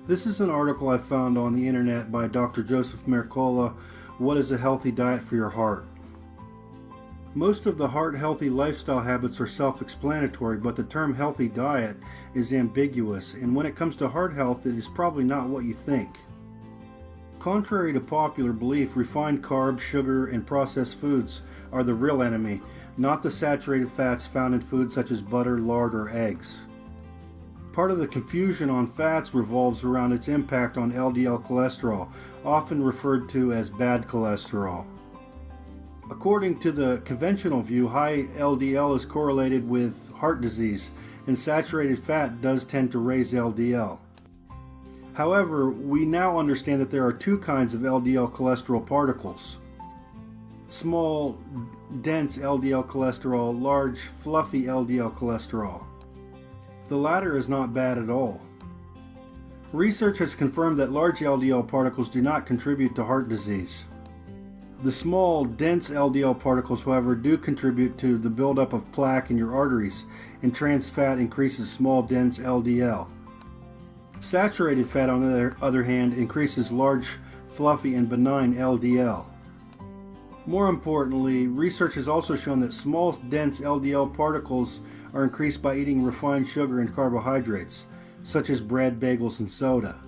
This is an article I found on the internet by Dr. Joseph Mercola, What is a Healthy Diet for Your Heart? Most of the heart-healthy lifestyle habits are self-explanatory, but the term healthy diet is ambiguous, and when it comes to heart health, it is probably not what you think. Contrary to popular belief, refined carbs, sugar, and processed foods are the real enemy, not the saturated fats found in foods such as butter, lard, or eggs. Part of the confusion on fats revolves around its impact on LDL cholesterol, often referred to as bad cholesterol. According to the conventional view, high LDL is correlated with heart disease, and saturated fat does tend to raise LDL. However, we now understand that there are two kinds of LDL cholesterol particles. Small, dense LDL cholesterol, large, fluffy LDL cholesterol. The latter is not bad at all. Research has confirmed that large LDL particles do not contribute to heart disease. The small, dense LDL particles, however, do contribute to the buildup of plaque in your arteries, and trans fat increases small, dense LDL. Saturated fat, on the other hand, increases large, fluffy, and benign LDL. More importantly, research has also shown that small, dense LDL particles are increased by eating refined sugar and carbohydrates, such as bread, bagels, and soda.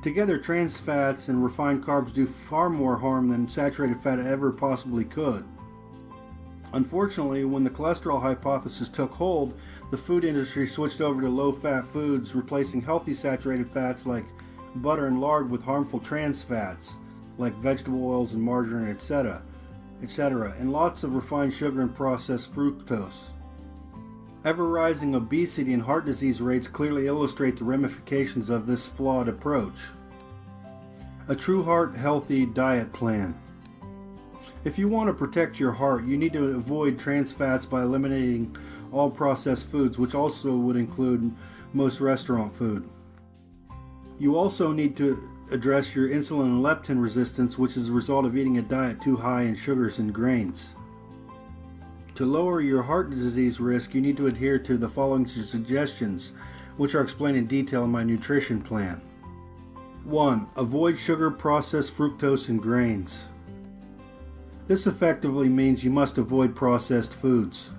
Together, trans fats and refined carbs do far more harm than saturated fat ever possibly could. Unfortunately, when the cholesterol hypothesis took hold, the food industry switched over to low-fat foods, replacing healthy saturated fats like butter and lard with harmful trans fats, like vegetable oils and margarine, etc., and lots of refined sugar and processed fructose. Ever-rising obesity and heart disease rates clearly illustrate the ramifications of this flawed approach. A true heart-healthy diet plan. If you want to protect your heart, you need to avoid trans fats by eliminating all processed foods, which also would include most restaurant food. You also need to address your insulin and leptin resistance, which is a result of eating a diet too high in sugars and grains. To lower your heart disease risk, you need to adhere to the following suggestions, which are explained in detail in my nutrition plan. 1. Avoid sugar, processed fructose, and grains. This effectively means you must avoid processed foods.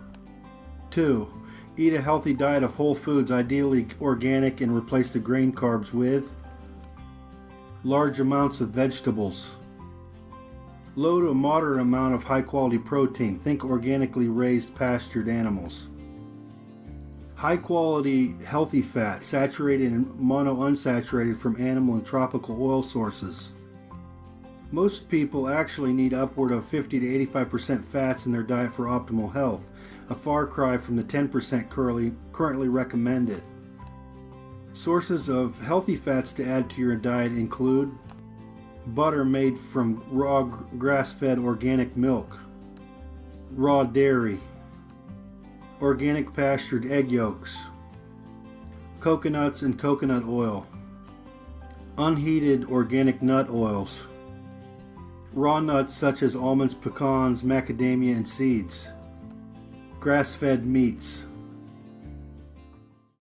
2. Eat a healthy diet of whole foods, ideally organic, and replace the grain carbs with large amounts of vegetables. Low to moderate amount of high-quality protein. Think organically raised pastured animals. High-quality healthy fat, saturated and monounsaturated from animal and tropical oil sources. Most people actually need upward of 50 to 85% fats in their diet for optimal health, a far cry from the 10% currently recommended. Sources of healthy fats to add to your diet include butter made from raw grass-fed organic milk, raw dairy, organic pastured egg yolks, coconuts and coconut oil, unheated organic nut oils, raw nuts such as almonds, pecans, macadamia, and seeds, grass-fed meats.